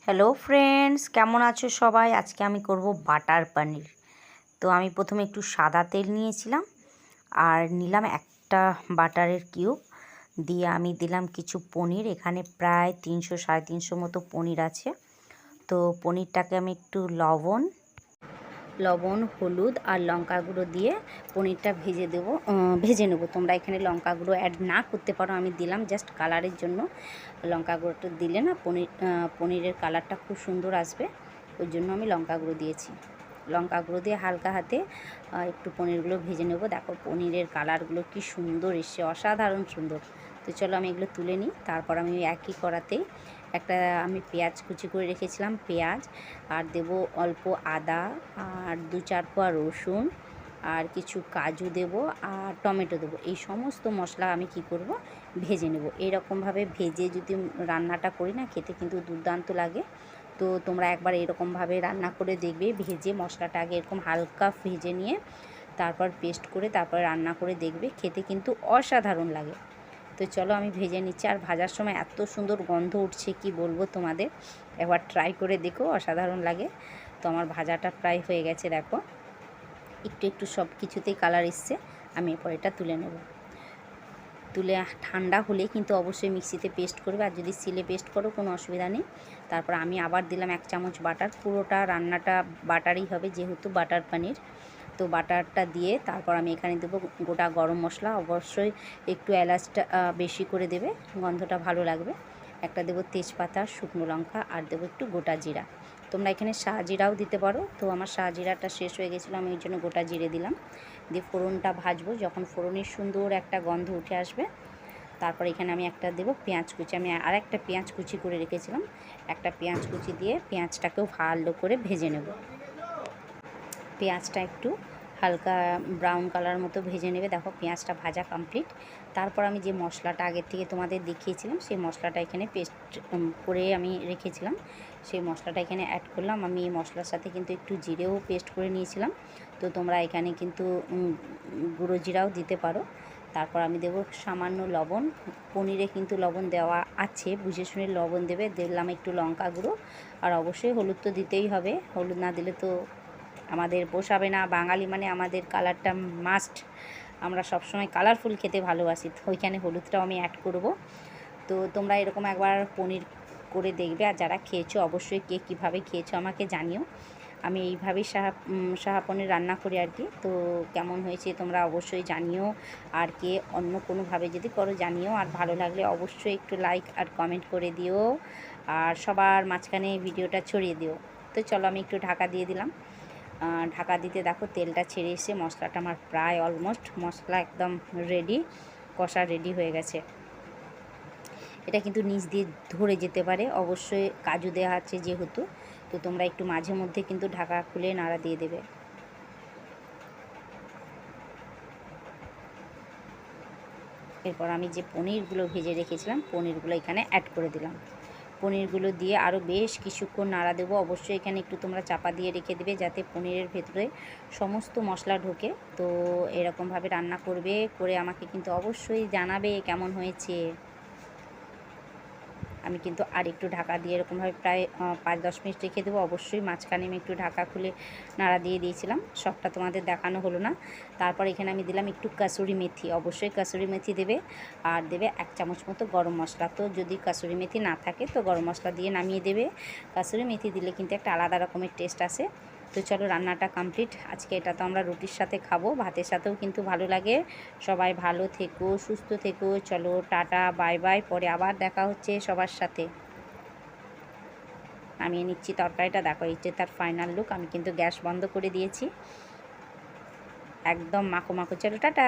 Hello friends, কেমন আছো সবাই? আজকে আমি করব বাটার পনির। তো আমি প্রথমে একটু সাদা তেল নিয়েছিলাম আর নিলাম একটা বাটারের কিউব, দিয়ে আমি দিলাম কিছু পনির। এখানে প্রায় 300-350 মতো পনির আছে। তো পনিরটাকে আমি একটু লবণ, হলুদ আর লঙ্কা গুঁড়ো দিয়ে পনিরটা ভেজে নেব। তোমরা এখানে লঙ্কা গুঁড়ো অ্যাড না করতে পারো, আমি দিলাম জাস্ট কালারের জন্য। লঙ্কা গুঁড়োটা দিলে না পনিরের কালারটা খুব সুন্দর আসবে, ওই জন্য আমি লঙ্কা গুঁড়ো দিয়েছি। লঙ্কা গুঁড়ো দিয়ে হালকা হাতে একটু পনিরগুলো ভেজে নেব। দেখো পনিরের কালারগুলো কি সুন্দর এসছে, অসাধারণ সুন্দর। তো চলো আমি এগুলো তুলে নিই। তারপর আমি একই কড়াতেই আমি পেঁয়াজ কুচি করে রেখেছিলাম, পেঁয়াজ আর দেব অল্প আদা আর 2-4 কোয়া রসুন আর কিছু কাজু দেব আর টমেটো দেবো। এই সমস্ত মশলা আমি কি করব, ভেজে নেব। এইরকমভাবে ভেজে যদি রান্নাটা করি না, খেতে কিন্তু দুর্দান্ত লাগে। তো তোমরা একবার এরকমভাবে রান্না করে দেখবে, ভেজে মশলাটা আগে এরকম হালকা ভেজে নিয়ে তারপর পেস্ট করে তারপর রান্না করে দেখবে, খেতে কিন্তু অসাধারণ লাগে। তো চলো আমি ভেজে নিচ্ছি। আর ভাজার সময় এত সুন্দর গন্ধ উঠছে, কি বলবো তোমাদের, একবার ট্রাই করে দেখো, অসাধারণ লাগে। তো আমার ভাজাটা প্রায় হয়ে গেছে, দেখো একটু একটু সব কিছুতেই কালার এসছে। আমি এরপর এটা তুলে নেব। তুলে ঠান্ডা হলে কিন্তু অবশ্যই মিক্সিতে পেস্ট করবে, আর যদি সিলে পেস্ট করো কোনো অসুবিধা নেই। তারপর আমি আবার দিলাম 1 চামচ বাটার। পুরোটা রান্নাটা বাটারই হবে যেহেতু বাটার পনির। তো বাটারটা দিয়ে তারপর আমি এখানে দেবো গোটা গরম মশলা। অবশ্যই একটু এলাচটা বেশি করে দেবে, গন্ধটা ভালো লাগবে। একটা দেবো তেজপাতা, শুকনো লঙ্কা আর দেবো একটু গোটা জিরা। তোমরা এখানে শাহজিরাও দিতে পারো। তো আমার শাহজিরাটা শেষ হয়ে গেছিলো, আমি ওই জন্য গোটা জিরে দিলাম। দিয়ে ফোড়নটা ভাজবো। যখন ফোড়নের সুন্দর একটা গন্ধ উঠে আসবে, তারপর এখানে আমি একটা দেবো পেঁয়াজ কুচি। আমি আর একটা পেঁয়াজ কুচি করে রেখেছিলাম, একটা পেঁয়াজ কুচি দিয়ে পেঁয়াজটাকেও ভালো করে ভেজে নেব। পেঁয়াজটা একটু হালকা ব্রাউন কালার মতো ভেজে নেবে। দেখো পেঁয়াজটা ভাজা কমপ্লিট। তারপর আমি যে মশলাটা আগের থেকে তোমাদের দেখিয়েছিলাম, সেই মশলাটা এখানে পেস্ট করে আমি রেখেছিলাম, সেই মশলাটা এখানে অ্যাড করলাম। আমি এই মশলার সাথে কিন্তু একটু জিরেও পেস্ট করে নিয়েছিলাম। তো তোমরা এখানে কিন্তু গুঁড়ো জিরাও দিতে পারো। তারপর আমি দেবো সামান্য লবণ। পনিরে কিন্তু লবণ দেওয়া আছে, বুঝে শুনে লবণ দেবে। দিলাম একটু লঙ্কা গুঁড়ো, আর অবশ্যই হলুদ তো দিতেই হবে, হলুদ না দিলে তো আমাদের পোষাবে না। বাঙালি মানে আমাদের কালারটা মাস্ট, আমরা সবসময় কালারফুল খেতে ভালোবাসি। তো ওইখানে হলুদটাও আমি অ্যাড করব। তো তোমরা এরকম একবার পনির করে দেখবে, আর যারা খেয়েছো অবশ্যই কে কীভাবে খেয়েছো আমাকে জানিও। আমি এইভাবেই সাহা পনির রান্না করি আর কি। তো কেমন হয়েছে তোমরা অবশ্যই জানিও, আর কে অন্য কোনোভাবে যদি করো জানিও। আর ভালো লাগলে অবশ্যই একটু লাইক আর কমেন্ট করে দিও, আর সবার মাঝখানে ভিডিওটা ছড়িয়ে দিও। তো চলো আমি একটু ঢাকা দিয়ে দিলাম। ঢাকা দিতে দেখো তেলটা ছেড়ে এসে মশলাটা আমার প্রায় অলমোস্ট মশলা একদম রেডি, কষা রেডি হয়ে গেছে। এটা কিন্তু নিচ দিয়ে ধরে যেতে পারে, অবশ্যই কাজু দেওয়া আছে যেহেতু। তো তোমরা একটু মাঝে মধ্যে কিন্তু ঢাকা খুলে নাড়া দিয়ে দেবে। এরপর আমি যে পনিরগুলো ভেজে রেখেছিলাম, পনিরগুলো এখানে অ্যাড করে দিলাম। পনিরগুলো দিয়ে আরও বেশ কিছুক্ষণ নাড়া দেবো। অবশ্যই এখানে একটু তোমরা চাপা দিয়ে রেখে দেবে, যাতে পনিরের ভেতরে সমস্ত মশলা ঢোকে। তো এরকমভাবে রান্না করবে, করে আমাকে কিন্তু অবশ্যই জানাবে কেমন হয়েছে। আমি কিন্তু আর একটু ঢাকা দিয়ে এরকমভাবে প্রায় 5-10 মিনিট রেখে দেবো। অবশ্যই মাঝখানে আমি একটু ঢাকা খুলে নাড়া দিয়ে দিয়েছিলাম, সবটা তোমাদের দেখানো হলো না। তারপর এখানে আমি দিলাম একটু কাসুরি মেথি। অবশ্যই কাসুরি মেথি দেবে, আর দেবে 1 চামচ মতো গরম মশলা। তো যদি কাসুরি মেথি না থাকে তো গরম মশলা দিয়ে নামিয়ে দেবে। কাসুরি মেথি দিলে কিন্তু একটা আলাদা রকমের টেস্ট আসে। তো চলো রান্নাটা কমপ্লিট। আজকে এটা তো আমরা রুটির সাথে খাবো, ভাতের সাথেও কিন্তু ভালো লাগে। সবাই ভালো থেকো, সুস্থ থেকো। চলো টাটা, বাই বাই। পরে আবার দেখা হচ্ছে সবার সাথে। নামিয়ে নিচ্ছি তরকারিটা। দেখো এই যে তার ফাইনাল লুক। আমি কিন্তু গ্যাস বন্ধ করে দিয়েছি, একদম মাখো মাখো। চলো টাটা।